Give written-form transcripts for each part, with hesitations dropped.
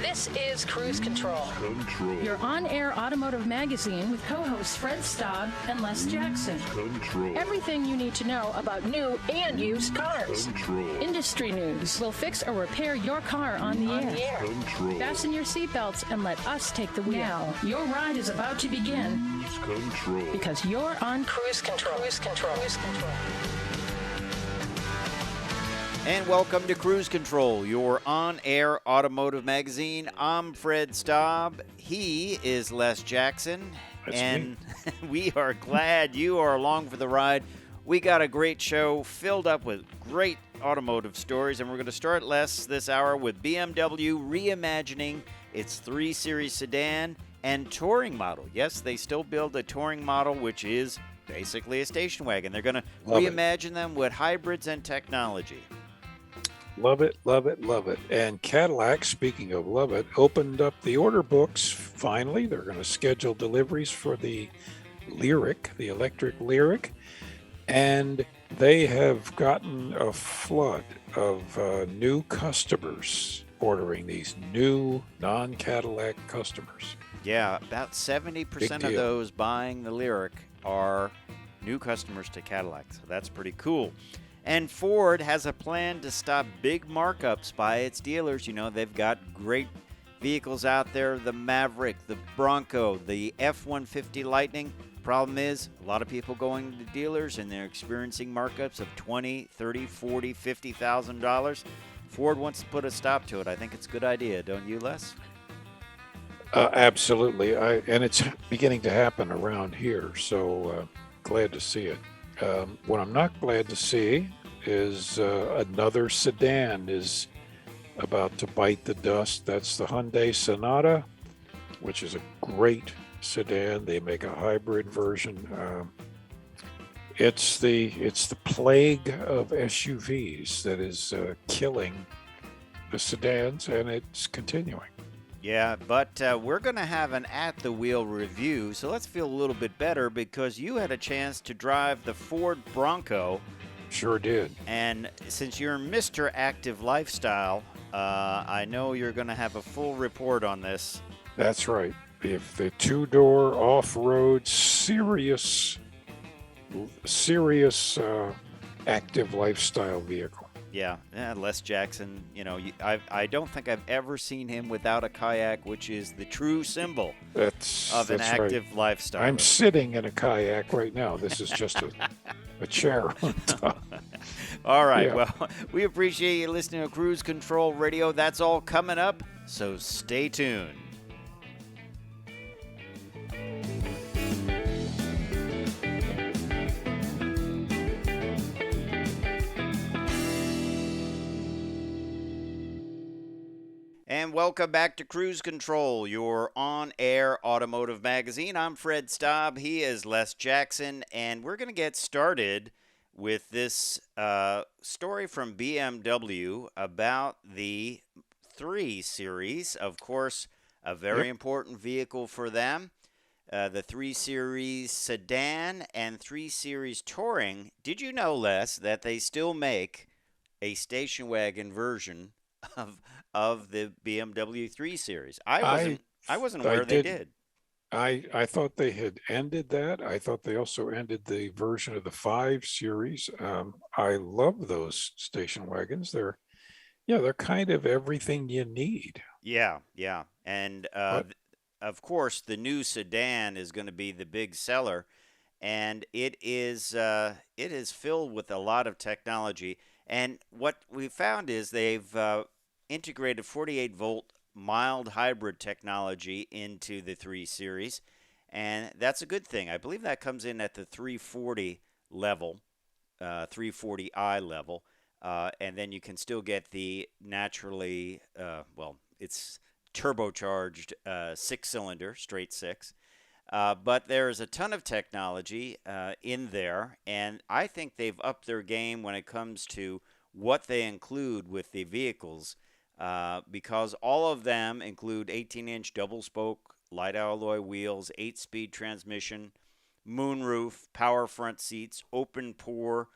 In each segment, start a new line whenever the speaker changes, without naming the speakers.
This is Cruise Control.
Your on-air automotive magazine with co-hosts Fred Staub and Les Jackson. Everything you need to know about new and used cars. Industry news. We'll fix or repair your car on the air. Fasten your seatbelts and let us take the wheel. Now, your ride is about to begin. Because you're on Cruise Control. Cruise Control. Cruise Control.
And welcome to Cruise Control, your on-air automotive magazine. I'm Fred Staub. He is Les Jackson.
That's
and we are glad you are along for the ride. We got a great show filled up with great automotive stories, and we're going to start, Les, this hour with BMW reimagining its 3 Series sedan and touring model. Yes, they still build a touring model, which is basically a station wagon. They're going to reimagine them with hybrids and technology.
Love it, love it, love it. And Cadillac, speaking of love it, opened up the order books finally. They're going to schedule deliveries for the Lyriq, the electric Lyriq. And they have gotten a flood of new customers ordering, these new non-Cadillac customers.
Yeah, about 70% of those buying the Lyriq are new customers to Cadillac, so that's pretty cool. And Ford has a plan to stop big markups by its dealers. You know, they've got great vehicles out there, the Maverick, the Bronco, the F-150 Lightning. Problem is, a lot of people going to dealers and they're experiencing markups of $20,000, $30,000, $40,000, $50,000. Ford wants to put a stop to it. I think it's a good idea, don't you, Les?
Absolutely. And it's beginning to happen around here, so glad to see it. What I'm not glad to see is another sedan is about to bite the dust. That's the Hyundai Sonata, which is a great sedan. They make a hybrid version. It's the plague of SUVs that is killing the sedans, and it's continuing.
Yeah, but we're going to have an at-the-wheel review, so let's feel a little bit better because you had a chance to drive the Ford Bronco.
Sure did.
And since you're Mr. Active Lifestyle, I know you're going to have a full report on this.
That's right. If the two-door off-road serious active lifestyle vehicle.
Yeah, Les Jackson, you know, I don't think I've ever seen him without a kayak, which is the true symbol of an active lifestyle.
I'm sitting in a kayak right now. This is just a chair on top.
All right, well, we appreciate you listening to Cruise Control Radio. That's all coming up, so stay tuned. And welcome back to Cruise Control, your on-air automotive magazine. I'm Fred Staub. He is Les Jackson. And we're going to get started with this story from BMW about the 3 Series. Of course, a very important vehicle for them. The 3 Series Sedan and 3 Series Touring. Did you know, Les, that they still make a station wagon version of the BMW 3 Series? I wasn't aware they did.
I thought they had ended that. I thought they also ended the version of the 5 Series. I love those station wagons. They're kind of everything you need.
Yeah. And of course, the new sedan is going to be the big seller, and it is filled with a lot of technology. And what we found is they've integrated 48-volt mild hybrid technology into the 3 Series, and that's a good thing. I believe that comes in at the 340 level, 340i level, and then you can still get the naturally, it's turbocharged 6-cylinder, straight 6. But there's a ton of technology in there, and I think they've upped their game when it comes to what they include with the vehicles, because all of them include 18-inch double-spoke light alloy wheels, 8-speed transmission, moonroof, power front seats, open-pore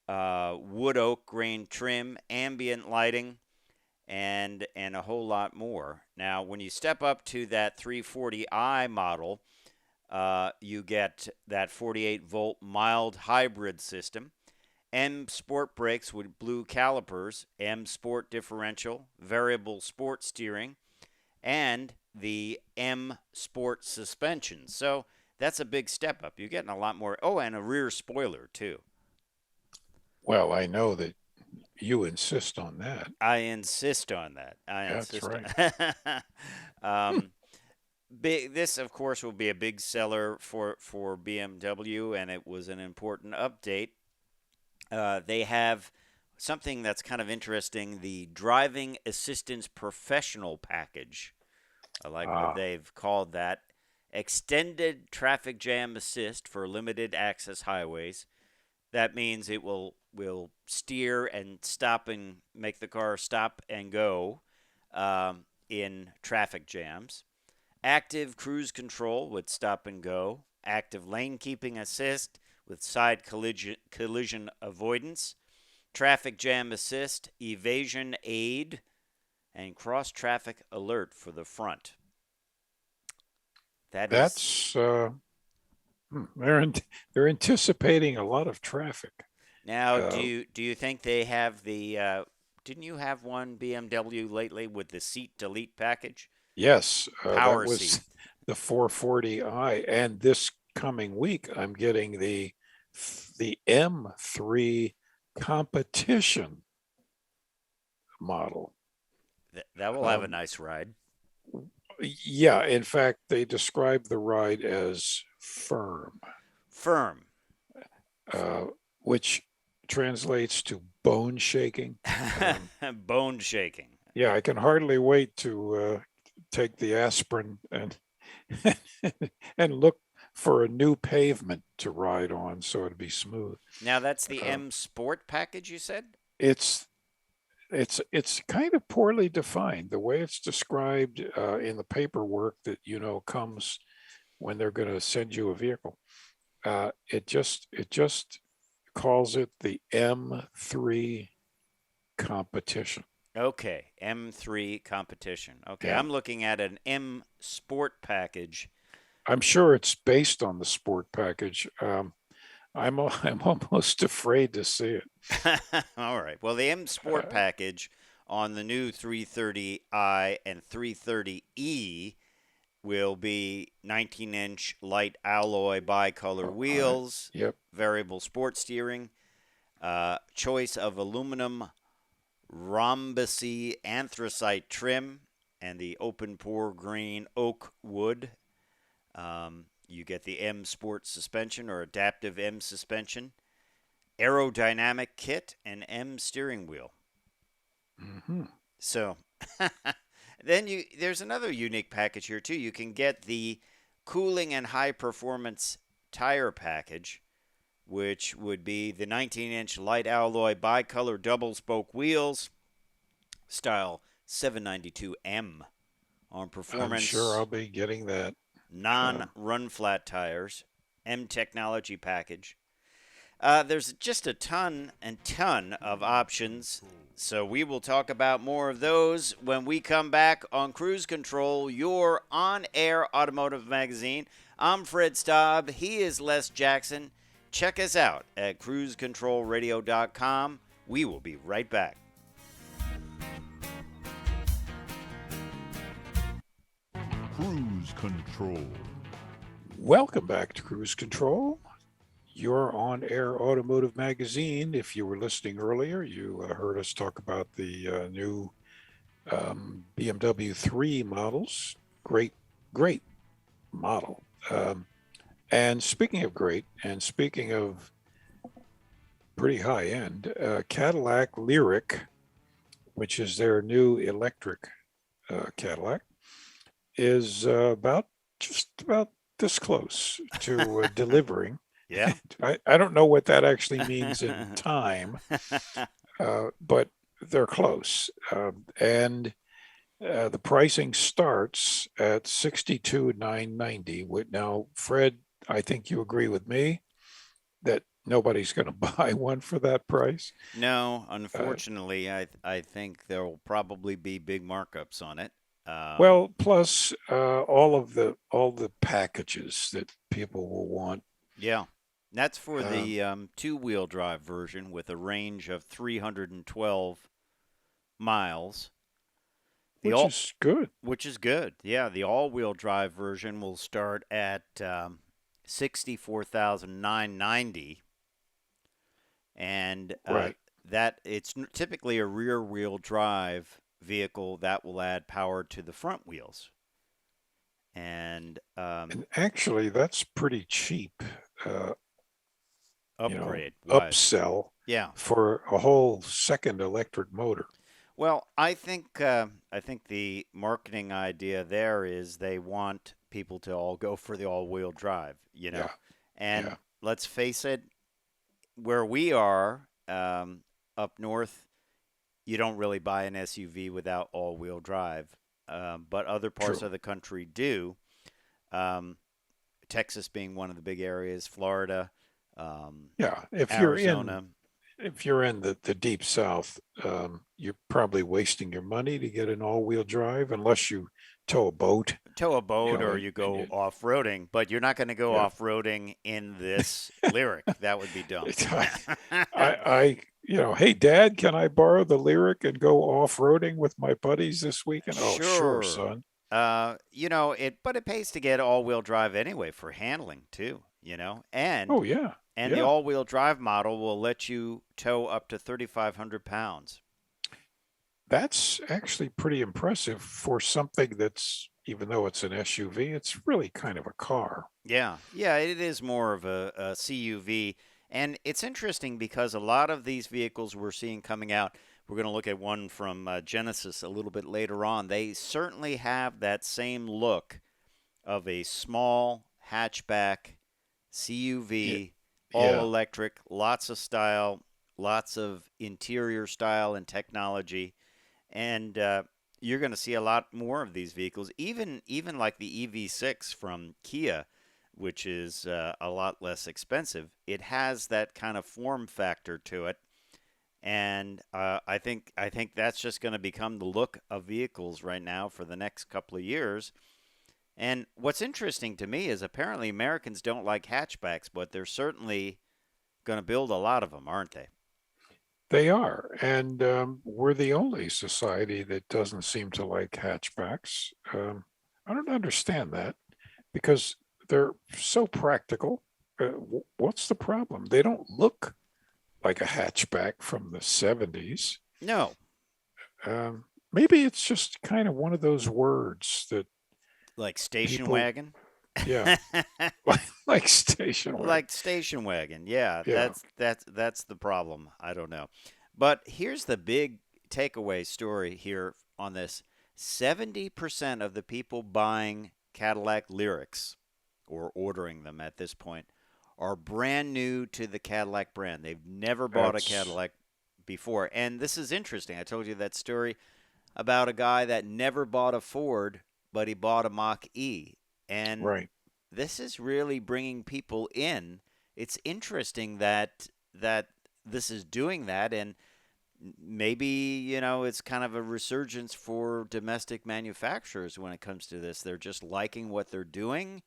wood oak grain trim, ambient lighting, and a whole lot more. Now, when you step up to that 340i model, you get that 48-volt mild hybrid system, M Sport brakes with blue calipers, M Sport differential, variable sport steering, and the M Sport suspension. So that's a big step up. You're getting a lot more. Oh, and a rear spoiler, too.
Well, I know that you insist on that.
I insist on that.
That's right.
This, of course, will be a big seller for BMW, and it was an important update. They have something that's kind of interesting, the Driving Assistance Professional Package. I like what they've called that. Extended Traffic Jam Assist for limited access highways. That means it will steer and stop and make the car stop and go in traffic jams. Active cruise control with stop and go. Active lane keeping assist with side collision avoidance. Traffic jam assist, evasion aid, and cross traffic alert for the front.
That's they're anticipating a lot of traffic.
Now, do you think they have the? Didn't you have one BMW lately with the seat delete package?
Yes,
Power
that was
seat.
The 440i, and this coming week I'm getting the M3 competition model.
That will have a nice ride.
Yeah, in fact, they describe the ride as firm.
Firm.
Which translates to bone shaking.
Bone shaking.
Yeah, I can hardly wait to take the aspirin and and look for a new pavement to ride on so it'd be smooth.
Now that's the M Sport package, you said?
It's kind of poorly defined. The way it's described in the paperwork that comes when they're going to send you a vehicle, it just calls it the M3 competition.
Okay, M3 competition. Okay,
Yeah.
I'm looking at an M Sport package.
I'm sure it's based on the Sport package. I'm almost afraid to see it.
All right. Well, the M Sport package on the new 330i and 330e will be 19-inch light alloy bicolor wheels,
Yep.
variable sport steering, choice of aluminum rhombusy anthracite trim, and the open pore green oak wood. You get the M Sport suspension or adaptive M suspension, aerodynamic kit, and M steering wheel.
Mm-hmm.
So then there's another unique package here too. You can get the cooling and high performance tire package, which would be the 19-inch light alloy bicolor double spoke wheels, style 792M on performance.
I'm sure I'll be getting that.
Non-run flat tires, M technology package. There's just a ton of options, so we will talk about more of those when we come back on Cruise Control, your on-air automotive magazine. I'm Fred Staub. He is Les Jackson. Check us out at cruisecontrolradio.com. We will be right back.
Cruise Control.
Welcome back to Cruise Control, your on-air automotive magazine. If you were listening earlier, you heard us talk about the new BMW 3 models. Great model. And speaking of great, and speaking of pretty high end, Cadillac Lyriq, which is their new electric Cadillac, is just about this close to delivering.
Yeah.
I don't know what that actually means in time, but they're close. And the pricing starts at $62,990. Now, Fred, I think you agree with me that Nobody's going to buy one for that price.
No,
Uh,
unfortunately, I think there will probably be big markups on it.
well, plus all the packages that people will want.
Yeah, that's for
Um,
the two-wheel drive version with a range of 312 miles. The
which
all,
is good.
which is good. Yeah, the all-wheel drive version will start at 64,990, and
Right.
that it's typically a rear-wheel drive vehicle that will add power to the front wheels. And
And actually, that's pretty cheap. Uh,
upgrade wise.
upsell
Yeah.
for a whole second electric motor.
Well, I think the marketing idea there is they want people to all go for the all-wheel drive, you
Yeah.
know.
Yeah.
And let's face it, where we are up north, you don't really buy an SUV without all-wheel drive, but other parts
True.
of the country do. Um, Texas being one of the big areas, Florida,
Yeah. If you're in
Arizona.
if you're in the deep south, you're probably wasting your money to get an all-wheel drive unless you tow a boat,
Tow a boat or you
and
go
you,
off-roading, but you're not going to go
yeah.
off-roading in this lyric. That would be dumb.
I, hey, Dad, can I borrow the lyric and go off-roading with my buddies this weekend? Oh, sure,
Sure.
son.
But it pays to get all-wheel drive anyway for handling too,
Oh, yeah.
and the
Yeah.
all-wheel drive model will let you tow up to 3,500 pounds.
That's actually pretty impressive for something that's, even though it's an SUV, it's really kind of a car.
Yeah, yeah, it is more of a CUV. And it's interesting because a lot of these vehicles we're seeing coming out, we're going to look at one from Genesis a little bit later on. They certainly have that same look of a small hatchback
Yeah.
CUV, all
Yeah.
electric, lots of style, lots of interior style and technology. And you're going to see a lot more of these vehicles, even like the EV6 from Kia, which is a lot less expensive. It has that kind of form factor to it, and I think that's just going to become the look of vehicles right now for the next couple of years. And what's interesting to me is apparently Americans don't like hatchbacks, but they're certainly going to build a lot of them, aren't they?
They are. And we're the only society that doesn't seem to like hatchbacks. I don't understand that because they're so practical. What's the problem? They don't look like a hatchback from the 70s.
No,
Maybe it's just kind of one of those words that
like station
people,
wagon.
yeah, like station wagon.
Like station wagon. Yeah,
Yeah,
that's the problem. I don't know. But here's the big takeaway story here on this. 70% of the people buying Cadillac Lyrics or ordering them at this point are brand new to the Cadillac brand. They've never bought a
that's
Cadillac before. And this is interesting. I told you that story about a guy that never bought a Ford, but he bought a Mach E. And
right.
this is really bringing people in. It's interesting that this is doing that, and maybe it's kind of a resurgence for domestic manufacturers when it comes to this. They're just liking what they're doing.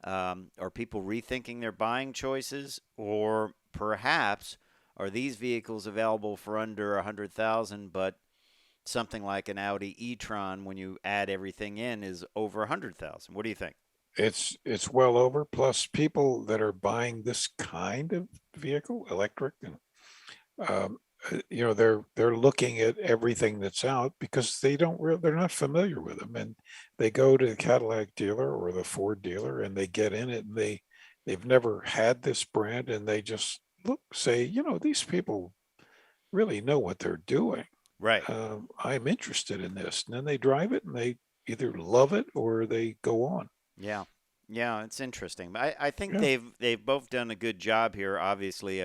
Are people rethinking their buying choices, or perhaps are these vehicles available for under 100,000, but something like an Audi e-tron, when you add everything in, is over 100,000? What do you think?
It's well over. Plus, people that are buying this kind of vehicle, electric, and um, they're looking at everything that's out because they're not familiar with them, and they go to the Cadillac dealer or the Ford dealer and they get in it, and they've never had this brand, and they just say, these people really know what they're doing.
Right.
I'm interested in this, and then they drive it and they either love it or they go on.
Yeah. Yeah, it's interesting. I think
Yeah,
they've both done a good job here. Obviously,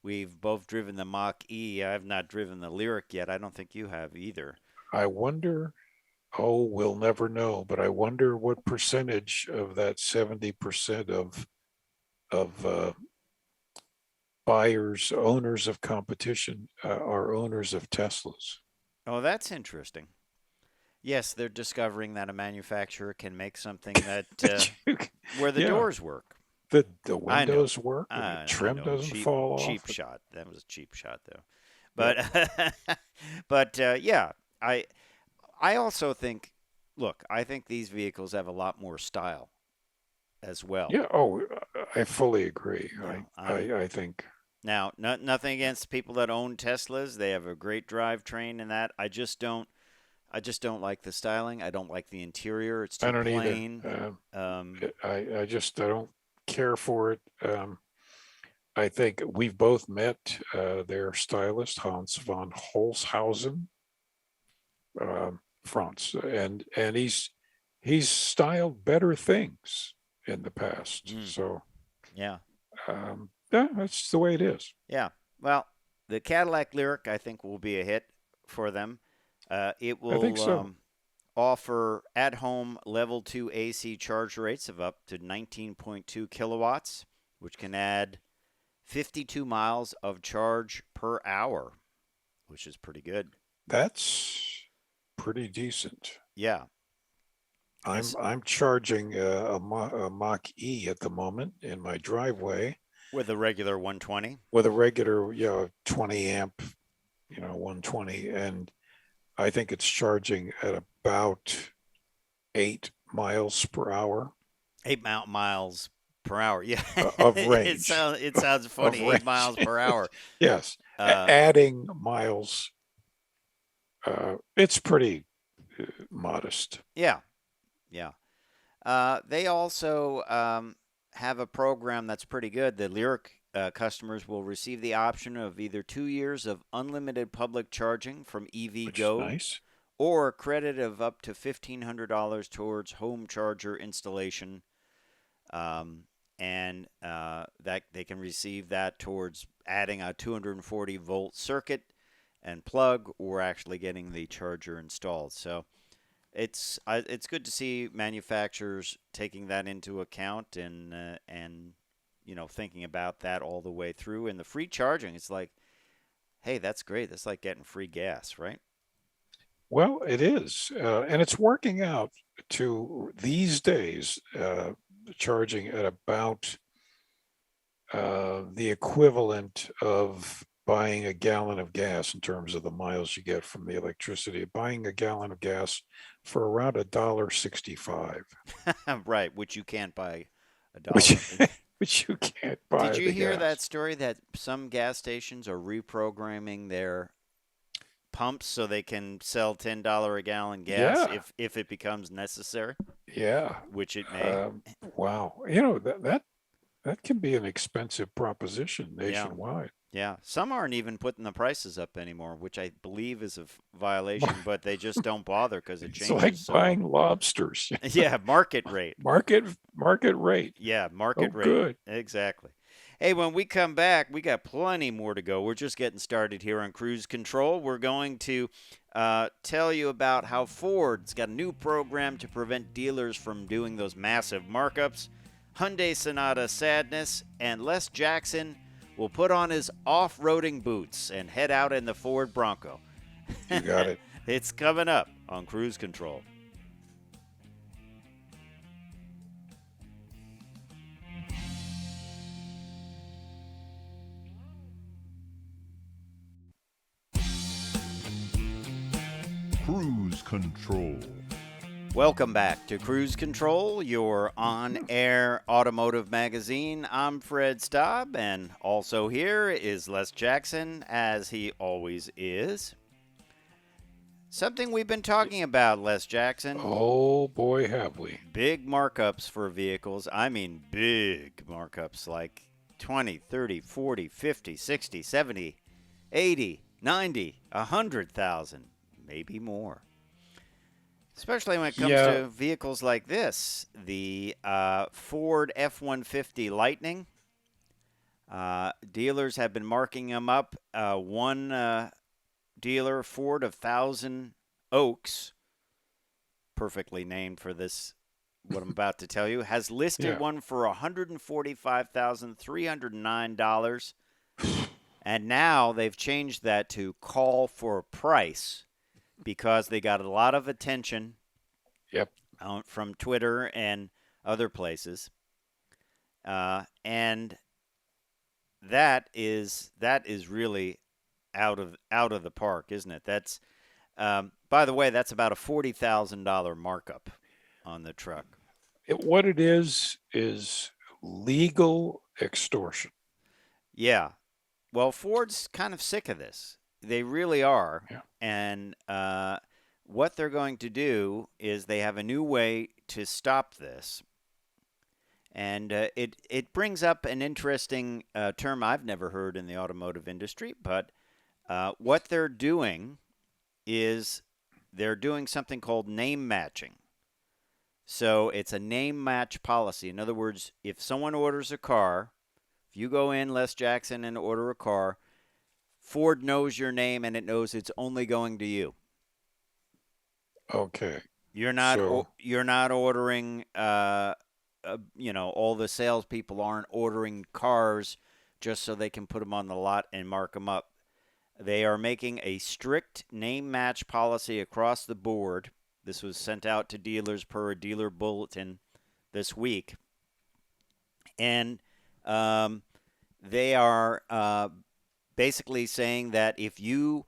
we've both driven the Mach E. I've not driven the Lyric yet. I don't think you have either.
I wonder. Oh, we'll never know, but I wonder what percentage of that 70% of buyers, owners of competition, are owners of Teslas.
Oh, that's interesting. Yes, they're discovering that a manufacturer can make something that where the
Yeah,
doors work.
the
I know.
windows work and the
I
trim
know.
doesn't fall
Cheap
off.
shot. That was a cheap shot, though.
Yep.
But, yeah, I, I also think, look, I think these vehicles have a lot more style as well.
Yeah. Oh, I fully agree.
You know,
I think.
now, nothing against people that own Teslas. They have a great drivetrain and that. I just don't like the styling. I don't like the interior. It's
I
too
don't either.
plain.
I don't care for it. I think we've both met their stylist, Hans von Holzhausen, Franz, and he's styled better things in the past. So
Yeah.
yeah, that's the way it is.
Yeah. Well, the Cadillac Lyric, I think, will be a hit for them. It will
I think so.
offer at-home level 2 AC charge rates of up to 19.2 kilowatts, which can add 52 miles of charge per hour, which is pretty good.
That's pretty decent.
Yeah.
I'm charging a Mach E at the moment in my driveway
With a regular 120.
with a regular 20 amp 120, and I think it's charging at about 8 miles per hour
8 miles per hour. Yeah.
of range.
It sounds funny. 8 miles per hour.
Yes. Adding miles, it's pretty modest.
Yeah. Yeah. They also have a program that's pretty good. The Lyric customers will receive the option of either 2 years of unlimited public charging from EV
Which
Go,
is nice.
or a credit of up to $1,500 towards home charger installation, and that they can receive that towards adding a 240-volt circuit and plug, or actually getting the charger installed. So it's good to see manufacturers taking that into account and thinking about that all the way through. And the free charging, it's like, hey, that's great. That's like getting free gas, right?
Well, it is, and it's working out to these days, charging at about the equivalent of buying a gallon of gas in terms of the miles you get from the electricity. Buying a gallon of gas for around $1.65,
Right, which you can't buy a dollar.
which you can't buy.
Did you
the
hear
gas.
that story that some gas stations are reprogramming their pumps so they can sell $10 a gallon gas
Yeah.
if it becomes necessary,
Yeah.
which it may.
Wow. That can be an expensive proposition nationwide.
Yeah, some aren't even putting the prices up anymore, which I believe is a violation, but they just don't bother because it
It's
changes.
like
so
buying lobsters.
yeah, market rate.
Market rate.
Yeah, market
Oh,
rate.
good.
Exactly. Hey, when we come back, we got plenty more to go. We're just getting started here on Cruise Control. We're going to tell you about how Ford's got a new program to prevent dealers from doing those massive markups. Hyundai Sonata Sadness, and Les Jackson will put on his off-roading boots and head out in the Ford Bronco.
You got it.
It's coming up on Cruise Control.
Cruise Control.
Welcome back to Cruise Control, your on-air automotive magazine. I'm Fred Staub, and also here is Les Jackson, as he always is. Something we've been talking about, Les Jackson.
Oh, boy, have we.
Big markups for vehicles. I mean big markups, like 20, 30, 40, 50, 60, 70, 80, 90, 100,000, maybe more. Especially when it comes to vehicles like this, the Ford F-150 Lightning. Dealers have been marking them up. One dealer, Ford of Thousand Oaks, perfectly named for this, what I'm about to tell you, has listed one for $145,309. And now they've changed that to call for a price because they got a lot of attention
Yep.
from Twitter and other places. And that is really out of the park, isn't it? That's by the way, that's about a $40,000 markup on the truck.
What it is legal extortion.
Yeah. Well, Ford's kind of sick of this. They really are.
Yeah.
And what they're going to do is they have a new way to stop this. And it brings up an interesting term I've never heard in the automotive industry, but what they're doing is they're doing something called name matching. So it's a name match policy. In other words, if someone orders a car, if you go in, Les Jackson, and order a car, Ford knows your name and it knows it's only going to you.
Okay.
You're not ordering. All the salespeople aren't ordering cars just so they can put them on the lot and mark them up. They are making a strict name match policy across the board. This was sent out to dealers per a dealer bulletin this week. And they are basically saying that if you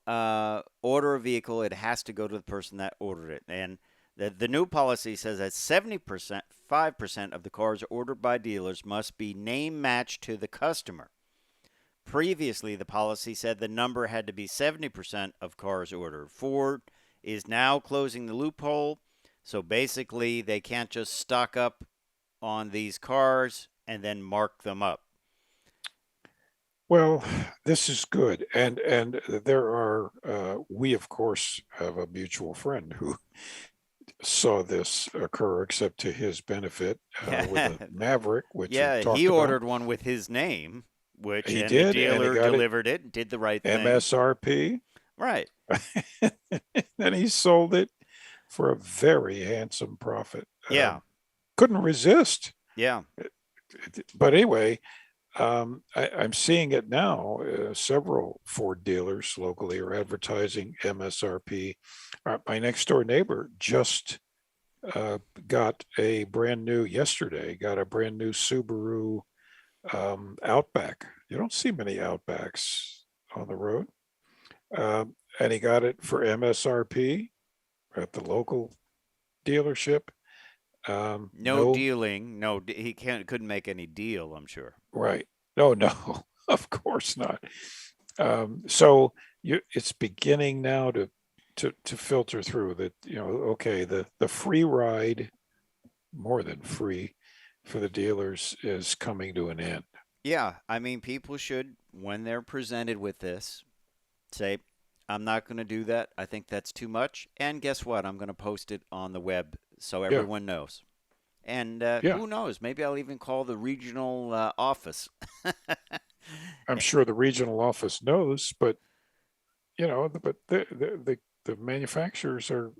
order a vehicle, it has to go to the person that ordered it. And the new policy says that 5% of the cars ordered by dealers must be name matched to the customer. Previously, the policy said the number had to be 70% of cars ordered. Ford is now closing the loophole, so basically they can't just stock up on these cars and then mark them up.
Well, this is good, and there are we of course have a mutual friend who saw this occur, except to his benefit, with a Maverick, which
he ordered one with his name, which
he
and
did,
the dealer
and he
delivered it, did the right thing.
MSRP,
right?
and he sold it for a very handsome profit.
Yeah,
couldn't resist.
Yeah,
but anyway. I'm seeing it now. Several Ford dealers locally are advertising MSRP. My next door neighbor just got a brand new Subaru Outback. You don't see many Outbacks on the road. And he got it for MSRP at the local dealership.
No dealing. No, he couldn't make any deal, I'm sure.
Right. No, of course not. So it's beginning now to filter through that, okay, the free ride, more than free, for the dealers is coming to an end.
Yeah. I mean, people should, when they're presented with this, say, I'm not going to do that. I think that's too much. And guess what? I'm going to post it on the web so everyone knows. And who knows? Maybe I'll even call the regional office.
I'm sure the regional office knows, but the manufacturers are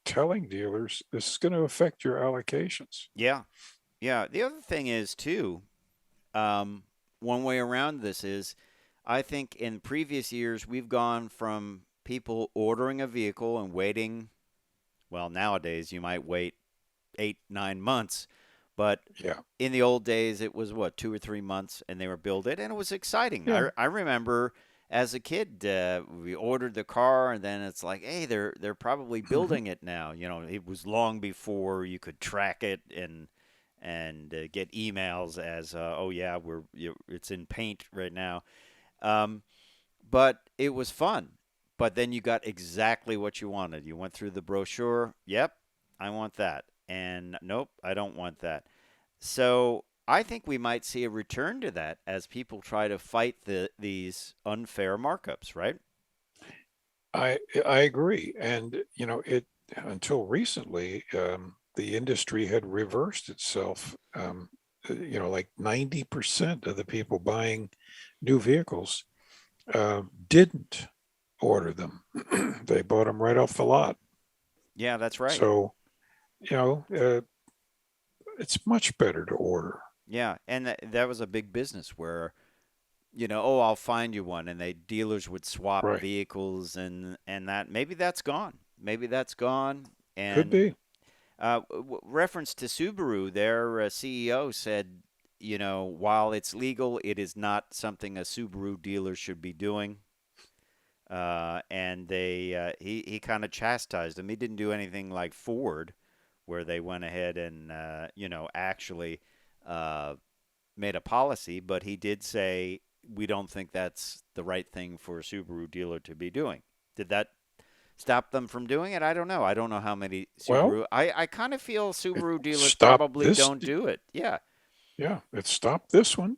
telling dealers this is going to affect your allocations.
Yeah. The other thing is too, one way around this is, I think in previous years we've gone from people ordering a vehicle and waiting. Well, nowadays you might wait 8-9 months, but in the old days it was 2 or 3 months and they were build it, and it was exciting. I remember as a kid we ordered the car and then it's like, hey, they're probably building it now. It was long before you could track it and get emails as it's in paint right now, but it was fun. But then you got exactly what you wanted. You went through the brochure. Yep, I want that. And nope, I don't want that. So I think we might see a return to that as people try to fight these unfair markups, right?
I agree. And, it until recently, the industry had reversed itself. Like 90% of the people buying new vehicles didn't order them. They bought them right off the lot.
Yeah, that's right.
So, it's much better to order.
Yeah, and that was a big business where oh, I'll find you one, and dealers would swap
Right.
vehicles, and that maybe that's gone. Maybe that's gone.
Could
And
be.
reference to Subaru, their CEO said, while it's legal, it is not something a Subaru dealer should be doing. And he kind of chastised them. He didn't do anything like Ford, where they went ahead and actually made a policy, but he did say we don't think that's the right thing for a Subaru dealer to be doing. Did that stop them from doing it? I don't know. I don't know how many Subaru.
Well,
I kind of feel Subaru dealers
stopped
probably
this.
don't do it. Yeah.
Yeah, it stopped this one.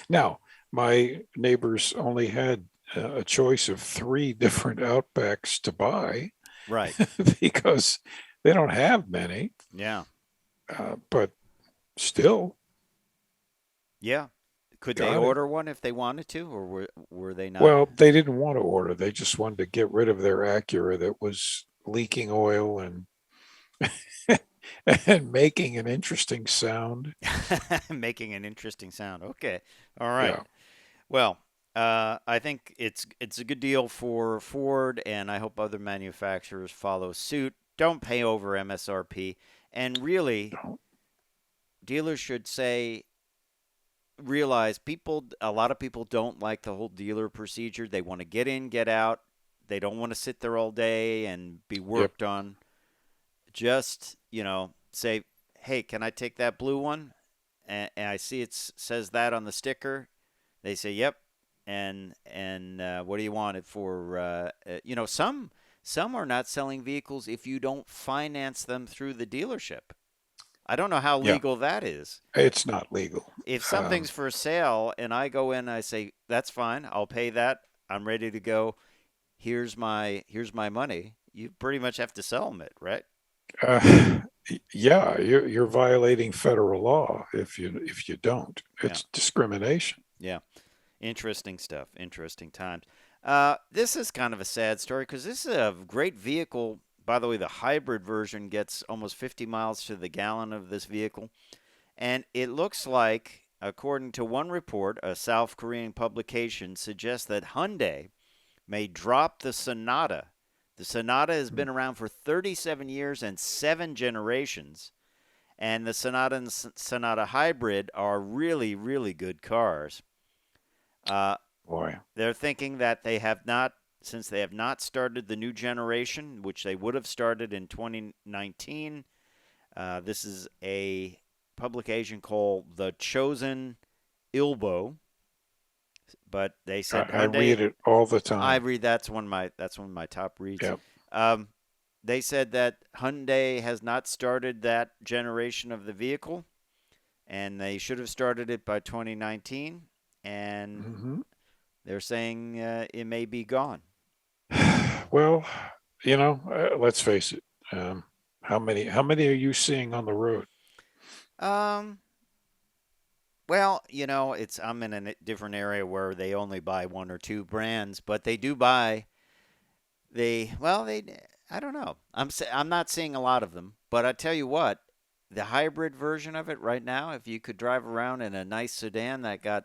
Now, my neighbors only had a choice of 3 different Outbacks to buy
Right.
because they don't have many.
Yeah.
But still,
Yeah. Could they
got it.
order one if they wanted to, or were they not?
Well, they didn't want to order. They just wanted to get rid of their Acura that was leaking oil and and making an interesting sound.
Making an interesting sound. Okay. All right.
Yeah.
Well, I think it's a good deal for Ford, and I hope other manufacturers follow suit. Don't pay over MSRP. And really,
Don't.
dealers should realize a lot of people don't like the whole dealer procedure. They want to get in, get out. They don't want to sit there all day and be worked on. Just, say, hey, can I take that blue one? And I see it says that on the sticker. They say, yep. And what do you want it for? Some are not selling vehicles if you don't finance them through the dealership. I don't know how legal that is.
It's not legal.
If something's for sale and I go in and I say, that's fine, I'll pay that, I'm ready to go, here's my money, you pretty much have to sell them it, right?
Yeah, you're violating federal law if you don't. It's discrimination.
Yeah. Interesting stuff. Interesting times. This is kind of a sad story because this is a great vehicle. By the way, the hybrid version gets almost 50 miles to the gallon of this vehicle. And it looks like, according to one report, a South Korean publication suggests that Hyundai may drop the Sonata. The Sonata has been around for 37 years and 7 generations. And the Sonata and Sonata Hybrid are really, really good cars.
Boy.
They're thinking that since they have not started the new generation, which they would have started in 2019, this is a publication called The Chosen Ilbo. But they said
I read it all the time.
that's one of my top reads.
Yep.
They said that Hyundai has not started that generation of the vehicle, and they should have started it by 2019, and they're saying it may be gone.
Well, let's face it. How many are you seeing on the road?
Well, I'm in a different area where they only buy 1 or 2 brands, but they do buy. I don't know. I'm not seeing a lot of them, but I tell you what, the hybrid version of it right now, if you could drive around in a nice sedan that got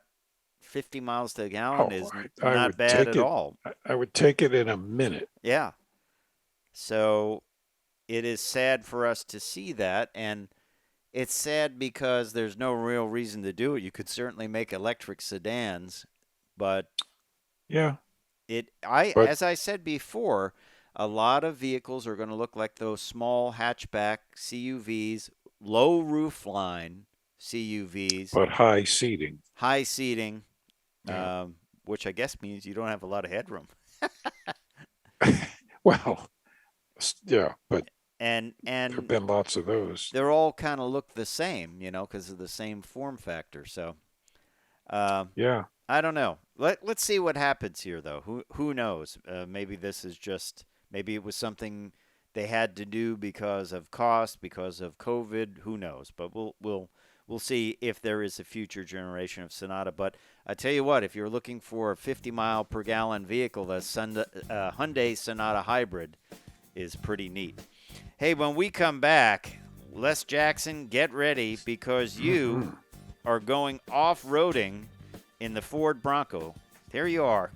50 miles to the gallon, is not bad at all.
I would take it in a minute.
Yeah. So it is sad for us to see that, and it's sad because there's no real reason to do it. You could certainly make electric sedans, but
yeah,
as I said before, a lot of vehicles are going to look like those small hatchback CUVs, low roof line CUVs,
but high seating.
High seating,
Yeah.
which I guess means you don't have a lot of headroom.
Well, yeah, but
and
there have been lots of those.
They're all kind of look the same, because of the same form factor. So,
yeah,
I don't know. Let's see what happens here, though. Who knows? Maybe maybe it was something they had to do because of cost, because of COVID. Who knows? But we'll see if there is a future generation of Sonata. But I tell you what, if you're looking for a 50 mile per gallon vehicle, the Hyundai Sonata Hybrid is pretty neat. Hey, when we come back, Les Jackson, get ready because you are going off-roading in the Ford Bronco. There you are,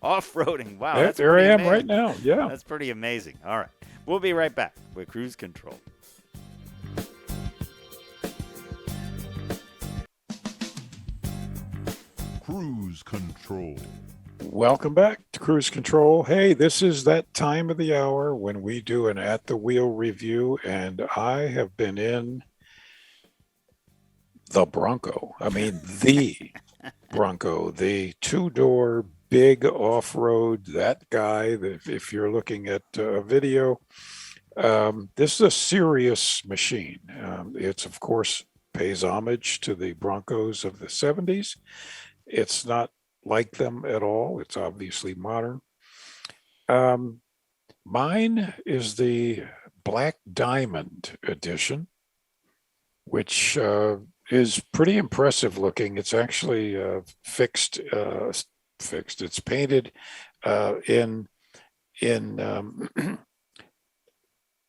off-roading. Wow,
Yeah,
that's
there I
pretty
am
amazing.
right now. Yeah.
That's pretty amazing. All right, we'll be right back with Cruise Control.
Cruise Control.
Welcome back to Cruise Control. Hey, this is that time of the hour when we do an at the wheel review, and I have been in the Bronco. I mean, the Bronco, the two-door big off-road, that guy, if you're looking at a video, this is a serious machine. It's, of course, pays homage to the Broncos of the 70s. It's not like them at all. It's obviously modern. Mine is the Black Diamond edition, which is pretty impressive looking. It's actually fixed. It's painted in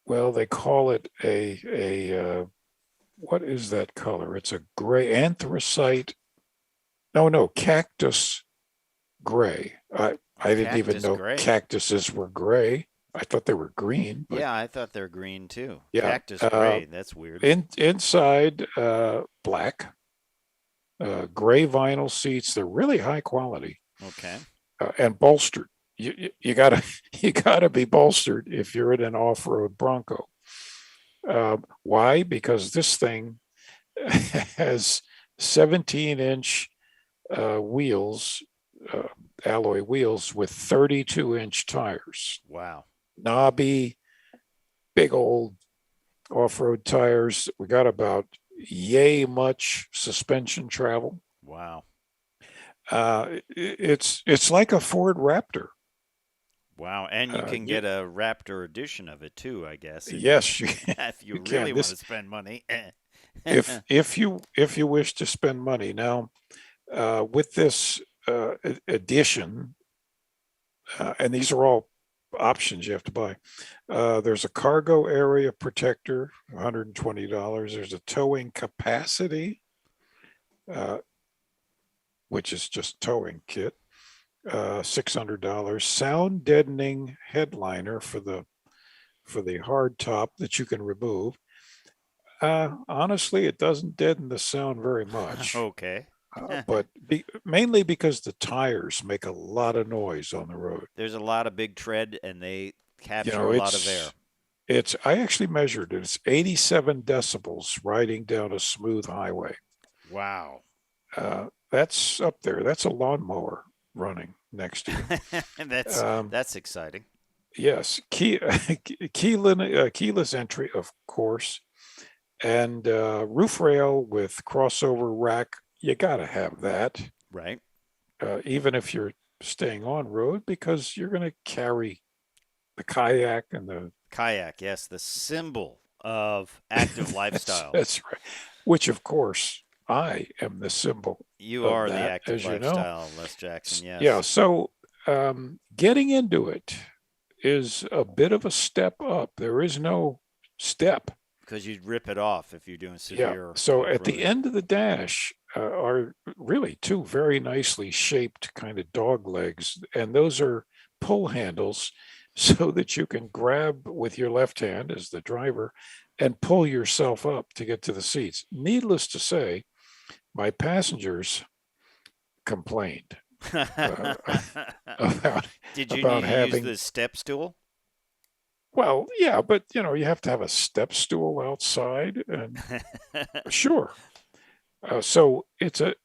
well, they call it a what is that color? It's a gray anthracite. No, cactus gray. I didn't even
Cactus
know
gray.
cactuses were gray. I thought they were green. But
Yeah, I thought they're green too.
Yeah,
Cactus gray. That's weird.
inside, black, gray vinyl seats. They're really high quality
Okay.
and bolstered. You gotta be bolstered if you're in an off-road Bronco. Why? Because this thing has 17-inch wheels, alloy wheels with 32-inch tires.
Wow.
Knobby, big old off-road tires. We got about yay much suspension travel.
Wow.
It's like a Ford Raptor.
Wow. And you can get a Raptor edition of it too, I guess.
Yes,
If you
you
really
can.
want to spend money.
if you wish to spend money now, with this edition, and these are all options you have to buy. There's a cargo area protector, $120. There's a towing capacity, which is just towing kit, $600. Sound deadening headliner for the hard top that you can remove. Honestly, it doesn't deaden the sound very much.
Okay.
But mainly because the tires make a lot of noise on the road.
There's a lot of big tread, and they capture a lot of air.
I actually measured it. It's 87 decibels riding down a smooth highway.
Wow.
That's up there. That's a lawnmower running next to you.
That's exciting.
Yes. Keyless entry, of course, and roof rail with crossover rack. You got to have that.
Right.
Even if you're staying on road, because you're going to carry the kayak and the
kayak. Yes, the symbol of active lifestyle.
That's right. Which, of course, I am the symbol.
You are the active lifestyle, Les Jackson. Yes.
Yeah. So getting into it is a bit of a step up. There is no step.
Because you'd rip it off if you're doing severe.
Yeah. So at the end of the dash are really two very nicely shaped kind of dog legs, and those are pull handles so that you can grab with your left hand as the driver and pull yourself up to get to the seats. Needless to say, my passengers complained about
Did you
about
need to
having
use the step stool?
Well, yeah, but you have to have a step stool outside, and sure. So it's a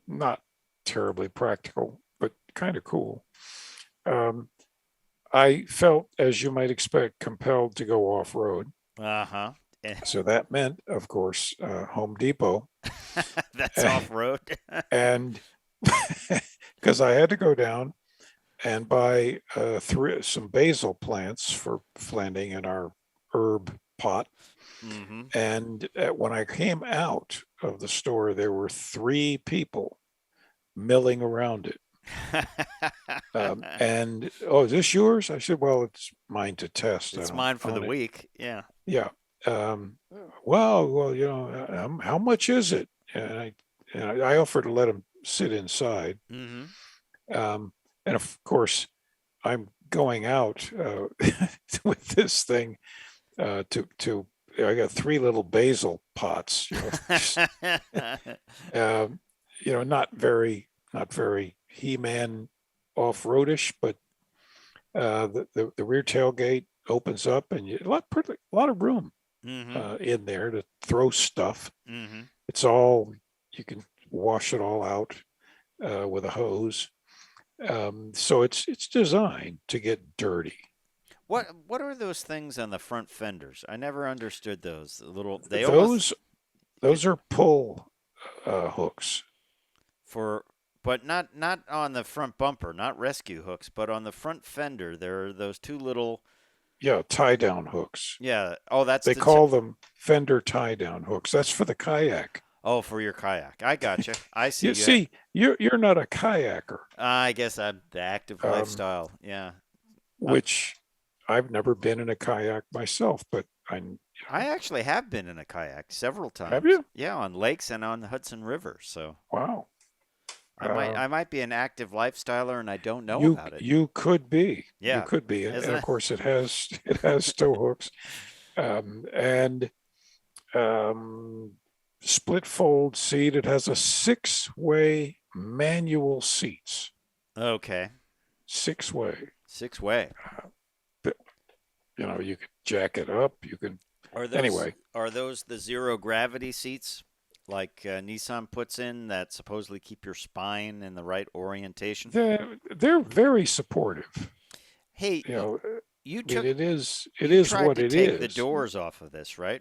not terribly practical, but kind of cool. I felt, as you might expect, compelled to go off road.
Uh-huh.
So that meant, of course, Home Depot.
That's off road.
And because I had to go down and buy some basil plants for planting in our herb pot.
Mm-hmm.
And when I came out of the store, there were 3 people milling around it. And, is this yours? I said, well, it's mine to test.
It's mine for the week. Yeah.
Yeah. Well, how much is it? And I offered to let him sit inside.
Mm-hmm.
And of course, I'm going out with this thing to I got three little basil pots, not very He-Man off-roadish, but the rear tailgate opens up and a lot of room
Mm-hmm.
in there to throw stuff.
Mm-hmm.
It's all, you can wash it all out with a hose. So it's designed to get dirty.
What are those things on the front fenders? I never understood those. The little they almost
Those those are pull hooks.
for but not on the front bumper, not rescue hooks, but on the front fender there are those two little
Yeah, tie down hooks.
yeah. Oh, that's
They call them fender tie down hooks. That's for the kayak.
oh, for your kayak. I gotcha. I see.
You see, you're not a kayaker,
I guess I'm the active lifestyle. Yeah.
which I've never been in a kayak myself, but
I actually have been in a kayak several times.
have you?
Yeah, on lakes and on the Hudson River. So
Wow.
I might be an active lifestyler and I don't know
You
about it.
you could be.
Yeah.
You could be. And
Isn't
of
it?
course it has tow hooks. And split fold seat. It has a 6-way manual seats.
Okay.
6-way.
6-way.
You could jack it up. You can anyway.
Are those the zero gravity seats like Nissan puts in that supposedly keep your spine in the right orientation?
They're very supportive.
Hey,
You
you
I mean,
took
it is
tried
what
to
it
take
is.
the doors off of this, right?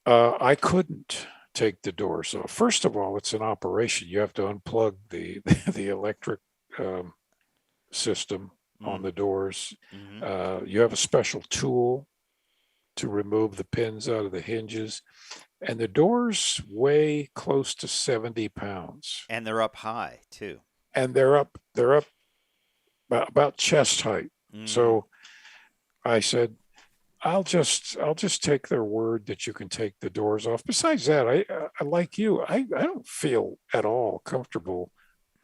I couldn't take the doors off. First of all, it's an operation. You have to unplug the the electric system on the doors.
Mm-hmm.
You have a special tool to remove the pins out of the hinges, and the doors weigh close to 70 pounds,
And they're up high too.
and they're up about chest height.
Mm-hmm.
So I said, I'll just take their word that you can take the doors off. Besides that, I like you. I don't feel at all comfortable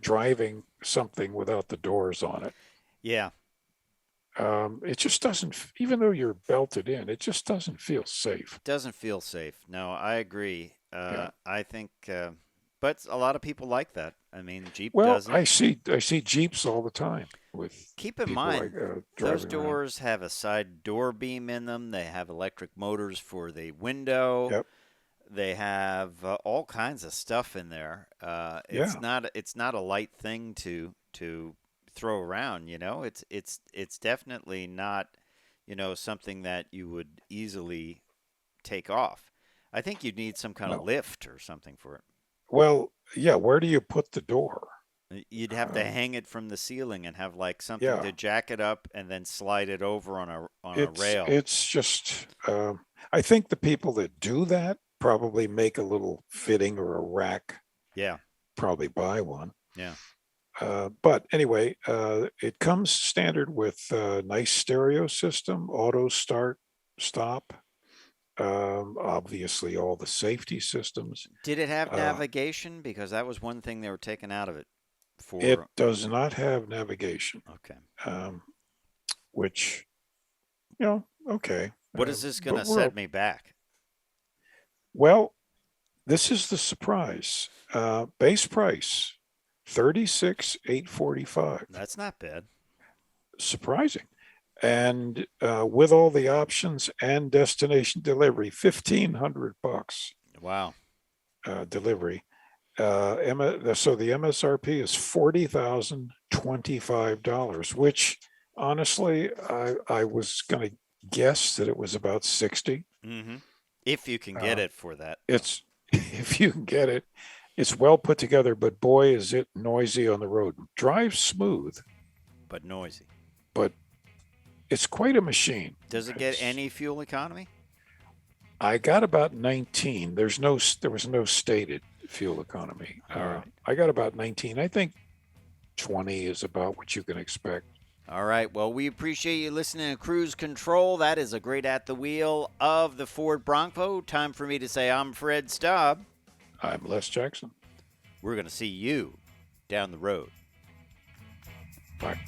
driving something without the doors on it.
Yeah.
It just doesn't, even though you're belted in, it just doesn't feel safe.
Doesn't feel safe. No, I agree.
Yeah.
I think, but a lot of people like that. I mean, Jeep
Well,
doesn't.
I see Jeeps all the time with
Keep in
people
mind, those
driving around.
doors have a side door beam in them. They have electric motors for the window.
Yep.
They have all kinds of stuff in there. It's not a light thing to throw around. It's definitely not something that you would easily take off. I think you'd need some kind of lift or something for it.
Well, yeah. Where do you put the door?
You'd have to hang it from the ceiling and have like something
Yeah.
to jack it up and then slide it over on a rail.
It's just, I think the people that do that probably make a little fitting or a rack.
Yeah.
Probably buy one.
Yeah.
But anyway, it comes standard with a nice stereo system, auto start, stop. Obviously, all the safety systems.
Did it have navigation? Because that was one thing they were taking out of it.
It does not have navigation.
Okay.
Which, okay.
What is this going to
but we're-
set me back?
Well, this is the surprise. Base price, $36,845.
That's not bad.
Surprising. And with all the options and destination delivery, $1,500
Wow.
delivery. So the MSRP is $40,025, which honestly, I was going to guess that it was about 60.
Mm-hmm. If you can get it for that.
It's if you can get it, it's well put together, but boy, is it noisy on the road. Drives smooth,
But noisy.
but it's quite a machine.
Does it get any fuel economy?
I got about 19. There was no stated fuel economy.
All right.
I got about 19. I think 20 is about what you can expect.
All right. Well, we appreciate you listening to Cruise Control. That is a great at the wheel of the Ford Bronco. Time for me to say I'm Fred Staub.
I'm Les Jackson.
we're going to see you down the road.
Bye.